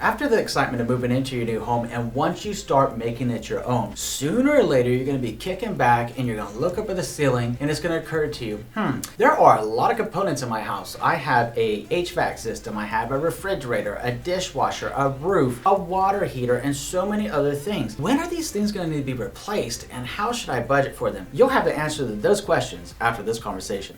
After the excitement of moving into your new home, and once you start making it your own, sooner or later you're going to be kicking back and you're going to look up at the ceiling and it's going to occur to you, there are a lot of components in my house. I have a HVAC system, I have a refrigerator, a dishwasher, a roof, a water heater, and so many other things. When are these things going to need to be replaced, and how should I budget for them? You'll have the answer to those questions after this conversation.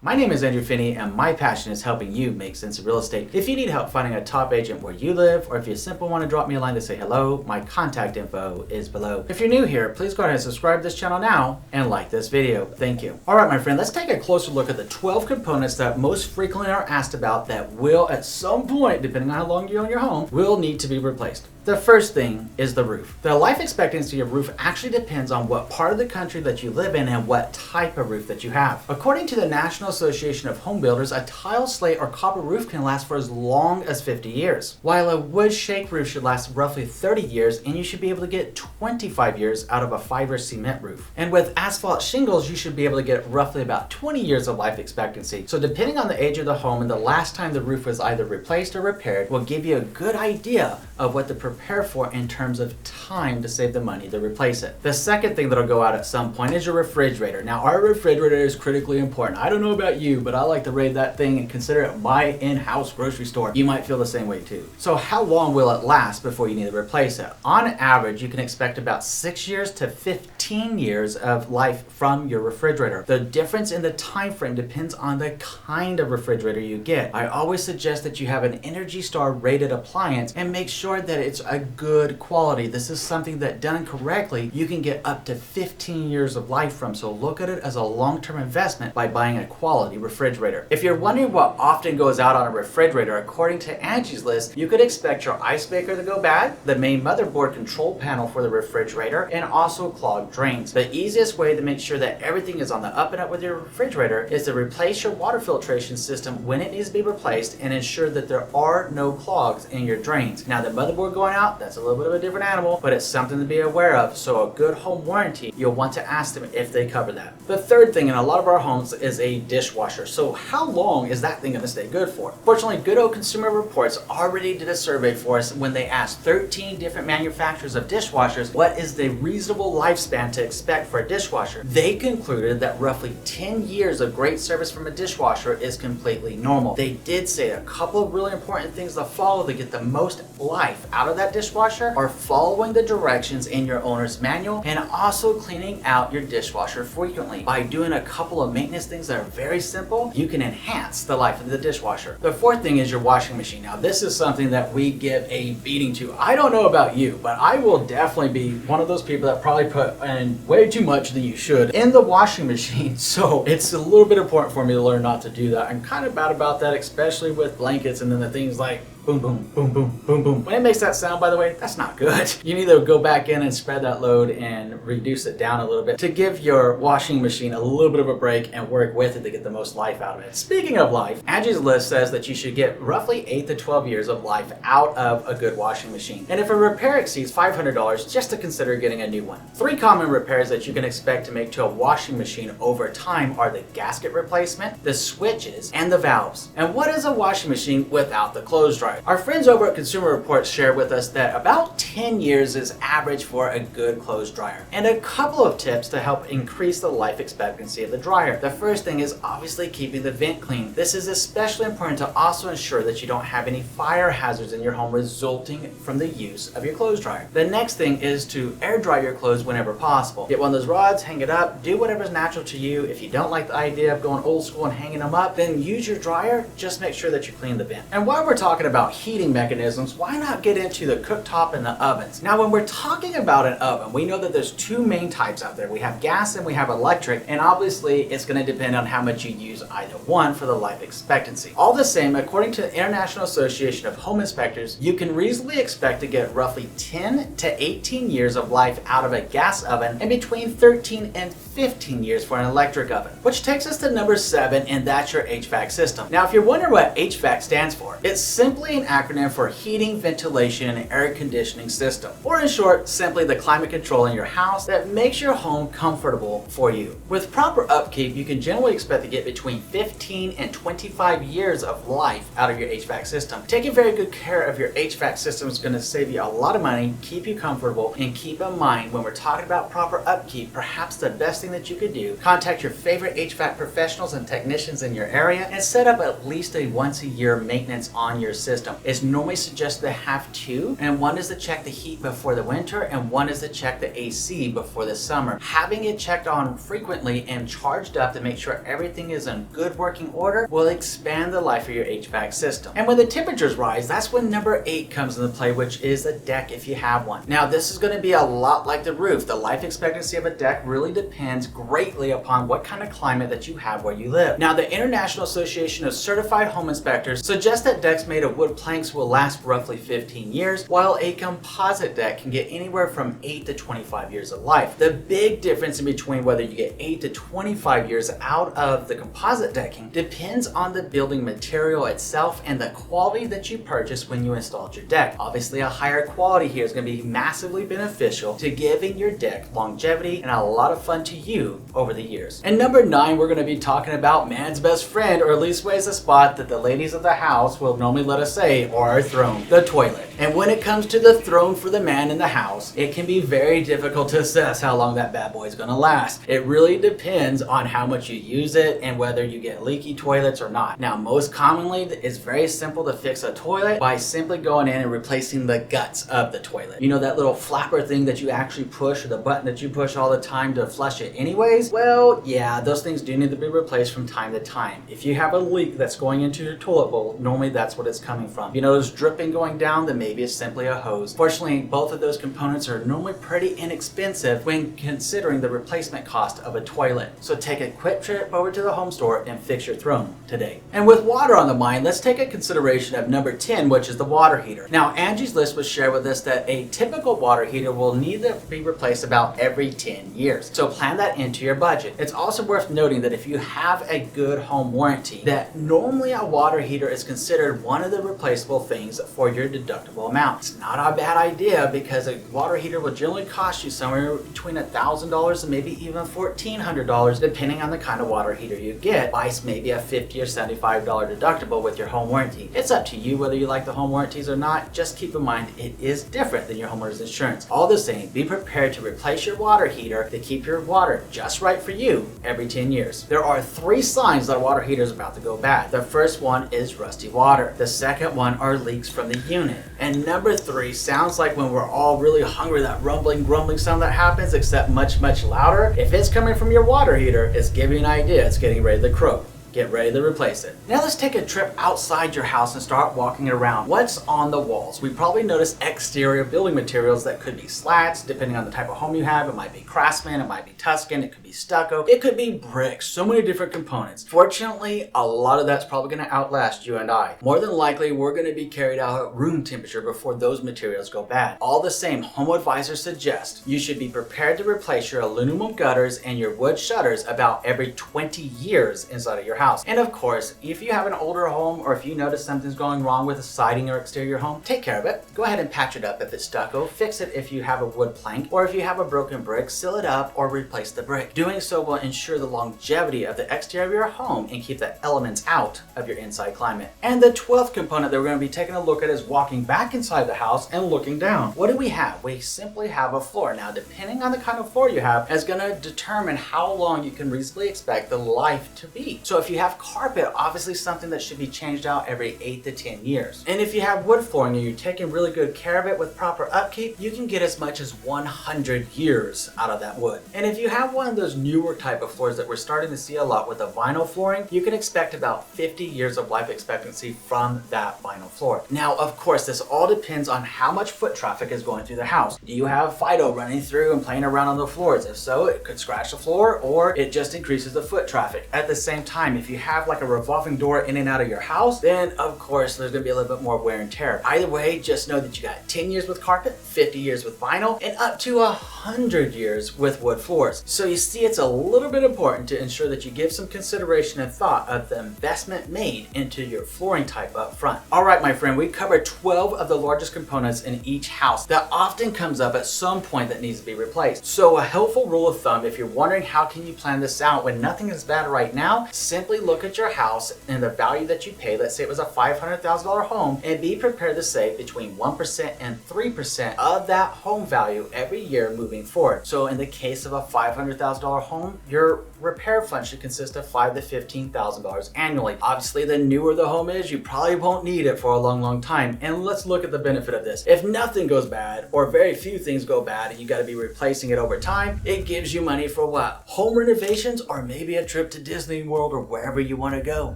My name is Andrew Finney, and my passion is helping you make sense of real estate. If you need help finding a top agent where you live, or if you simply want to drop me a line to say hello, my contact info is below. If you're new here, please go ahead and subscribe to this channel now and like this video. Thank you. All right, my friend, let's take a closer look at the 12 components that most frequently are asked about that will, at some point, depending on how long you own your home, will need to be replaced. The first thing is the roof. The life expectancy of a roof actually depends on what part of the country that you live in and what type of roof that you have. According to the National Association of Home Builders, a tile, slate, or copper roof can last for as long as 50 years, while a wood shake roof should last roughly 30 years, and you should be able to get 25 years out of a fiber cement roof. And with asphalt shingles, you should be able to get roughly about 20 years of life expectancy. So depending on the age of the home and the last time the roof was either replaced or repaired will give you a good idea of what to prepare for in terms of time to save the money to replace it. The second thing that'll go out at some point is your refrigerator. Now, our refrigerator is critically important. I don't know about you, but I like to rate that thing and consider it my in-house grocery store. You might feel the same way too. So how long will it last before you need to replace it? On average, you can expect about 6 years to 15 years of life from your refrigerator. The difference in the time frame depends on the kind of refrigerator you get. I always suggest that you have an Energy Star rated appliance and make sure that it's a good quality. This is something that done correctly, you can get up to 15 years of life from. So look at it as a long-term investment by buying a quality refrigerator. If you're wondering what often goes out on a refrigerator, according to Angie's List, you could expect your ice maker to go bad, the main motherboard control panel for the refrigerator, and also clogged drains. The easiest way to make sure that everything is on the up and up with your refrigerator is to replace your water filtration system when it needs to be replaced and ensure that there are no clogs in your drains. Now, the motherboard going out, that's a little bit of a different animal, but it's something to be aware of. So a good home warranty, you'll want to ask them if they cover that. The third thing in a lot of our homes is a dishwasher. So how long is that thing going to stay good for? Fortunately, Good Old Consumer Reports already did a survey for us when they asked 13 different manufacturers of dishwashers what is the reasonable lifespan to expect for a dishwasher. They concluded that roughly 10 years of great service from a dishwasher is completely normal. They did say a couple of really important things to follow to get the most life out of that dishwasher are following the directions in your owner's manual and also cleaning out your dishwasher frequently. By doing a couple of maintenance things that are very simple, you can enhance the life of the dishwasher. The fourth thing is your washing machine. Now, this is something that we give a beating to. I don't know about you, but I will definitely be one of those people that probably put in way too much than you should in the washing machine. So it's a little bit important for me to learn not to do that. I'm kind of bad about that, especially with blankets and then the things like boom, boom, boom, boom, boom, boom. When it makes that sound, by the way, that's not good. You need to go back in and spread that load and reduce it down a little bit to give your washing machine a little bit of a break and work with it to get the most life out of it. Speaking of life, Angie's List says that you should get roughly 8 to 12 years of life out of a good washing machine. And if a repair exceeds $500, just to consider getting a new one. 3 common repairs that you can expect to make to a washing machine over time are the gasket replacement, the switches, and the valves. And what is a washing machine without the clothes dryer? Our friends over at Consumer Reports shared with us that about 10 years is average for a good clothes dryer. And a couple of tips to help increase the life expectancy of the dryer. The first thing is obviously keeping the vent clean. This is especially important to also ensure that you don't have any fire hazards in your home resulting from the use of your clothes dryer. The next thing is to air dry your clothes whenever possible. Get one of those rods, hang it up, do whatever's natural to you. If you don't like the idea of going old school and hanging them up, then use your dryer. Just make sure that you clean the vent. And while we're talking about heating mechanisms, why not get into the cooktop and the ovens? Now, when we're talking about an oven, we know that there's 2 main types out there. We have gas and we have electric, and obviously it's going to depend on how much you use either one for the life expectancy. All the same, according to the International Association of Home Inspectors, you can reasonably expect to get roughly 10 to 18 years of life out of a gas oven and between 13 and 15 years for an electric oven. Which takes us to number 7, and that's your HVAC system. Now, if you're wondering what HVAC stands for, it's simply an acronym for heating, ventilation, and air conditioning system. Or in short, simply the climate control in your house that makes your home comfortable for you. With proper upkeep, you can generally expect to get between 15 and 25 years of life out of your HVAC system. Taking very good care of your HVAC system is going to save you a lot of money, keep you comfortable, and keep in mind when we're talking about proper upkeep, perhaps the best thing that you could do, contact your favorite HVAC professionals and technicians in your area and set up at least a once a year maintenance on your system. It's normally suggested to have 2, and one is to check the heat before the winter and one is to check the AC before the summer. Having it checked on frequently and charged up to make sure everything is in good working order will expand the life of your HVAC system. And when the temperatures rise, that's when number 8 comes into play, which is the deck if you have one. Now, this is going to be a lot like the roof. The life expectancy of a deck really depends greatly upon what kind of climate that you have where you live. Now, the International Association of Certified Home Inspectors suggests that decks made of wood planks will last roughly 15 years, while a composite deck can get anywhere from 8 to 25 years of life. The big difference in between whether you get 8 to 25 years out of the composite decking depends on the building material itself and the quality that you purchased when you installed your deck. Obviously, a higher quality here is going to be massively beneficial to giving your deck longevity and a lot of fun to you over the years. And number 9, we're going to be talking about man's best friend, or at least ways a spot that the ladies of the house will normally let us say, or our throne, the toilet. And when it comes to the throne for the man in the house, it can be very difficult to assess how long that bad boy is going to last. It really depends on how much you use it and whether you get leaky toilets or not. Now, most commonly, it's very simple to fix a toilet by simply going in and replacing the guts of the toilet. You know that little flapper thing that you actually push, or the button that you push all the time to flush it anyways? Well, yeah, those things do need to be replaced from time to time. If you have a leak that's going into your toilet bowl, normally that's what it's coming from. If you notice dripping going down, then maybe it's simply a hose. Fortunately, both of those components are normally pretty inexpensive when considering the replacement cost of a toilet. So take a quick trip over to the home store and fix your throne today. And with water on the mind, let's take a consideration of number 10, which is the water heater. Now, Angie's list was shared with us that a typical water heater will need to be replaced about every 10 years. So plan that into your budget. It's also worth noting that if you have a good home warranty, that normally a water heater is considered one of the replaceable things for your deductible amount. It's not a bad idea because a water heater will generally cost you somewhere between $1,000 and maybe even $1,400 depending on the kind of water heater you get, by maybe a $50 or $75 deductible with your home warranty. It's up to you whether you like the home warranties or not. Just keep in mind it is different than your homeowner's insurance. All the same, be prepared to replace your water heater to keep your water just right for you every 10 years. There are 3 signs that a water heater is about to go bad. The first one is rusty water. The second one are leaks from the unit. And number 3 sounds like when we're all really hungry, that rumbling, grumbling sound that happens, except much, much louder. If it's coming from your water heater, it's giving you an idea it's getting ready to croak. Get ready to replace it. Now let's take a trip outside your house and start walking around. What's on the walls? We probably notice exterior building materials that could be slats, depending on the type of home you have. It might be Craftsman, it might be Tuscan, it could be stucco, it could be bricks, so many different components. Fortunately, a lot of that's probably gonna outlast you and I. More than likely, we're gonna be carried out at room temperature before those materials go bad. All the same, home advisors suggest you should be prepared to replace your aluminum gutters and your wood shutters about every 20 years inside of your house. And of course, if you have an older home or if you notice something's going wrong with the siding or exterior home, take care of it. Go ahead and patch it up if it's stucco, fix it if you have a wood plank, or if you have a broken brick, seal it up or replace the brick. Doing so will ensure the longevity of the exterior of your home and keep the elements out of your inside climate. And the 12th component that we're going to be taking a look at is walking back inside the house and looking down. What do we have? We simply have a floor. Now, depending on the kind of floor you have, is going to determine how long you can reasonably expect the life to be. So if you have carpet, obviously something that should be changed out every 8 to 10 years. And if you have wood flooring and you're taking really good care of it with proper upkeep, you can get as much as 100 years out of that wood. And if you have one of those newer type of floors that we're starting to see a lot with the vinyl flooring, you can expect about 50 years of life expectancy from that vinyl floor. Now, of course, this all depends on how much foot traffic is going through the house. Do you have Fido running through and playing around on the floors? If so, it could scratch the floor or it just increases the foot traffic. At the same time, if you have like a revolving door in and out of your house, then of course there's gonna be a little bit more wear and tear. Either way, just know that you got 10 years with carpet, 50 years with vinyl, and up to 100 years with wood floors. So you see, it's a little bit important to ensure that you give some consideration and thought of the investment made into your flooring type up front. All right, my friend, we covered 12 of the largest components in each house that often comes up at some point that needs to be replaced. So a helpful rule of thumb, if you're wondering how can you plan this out when nothing is bad right now, simply look at your house and the value that you pay. Let's say it was a $500,000 home, and be prepared to save between 1% and 3% of that home value every year moving forward. So in the case of a $500,000 home, your repair fund should consist of $5,000 to $15,000 annually. Obviously, the newer the home is, you probably won't need it for a long time. And let's look at the benefit of this. If nothing goes bad, or very few things go bad, and you got to be replacing it over time, it gives you money for what? Home renovations, or maybe a trip to Disney World, or wherever you want to go.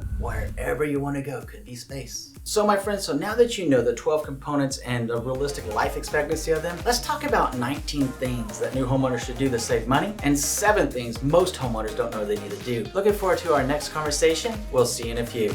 Wherever you want to go, could be space. So my friends, so now that you know the 12 components and a realistic life expectancy of them, let's talk about 19 things that new homeowners should do to save money, and 7 things most homeowners don't know they need to do. Looking forward to our next conversation. We'll see you in a few.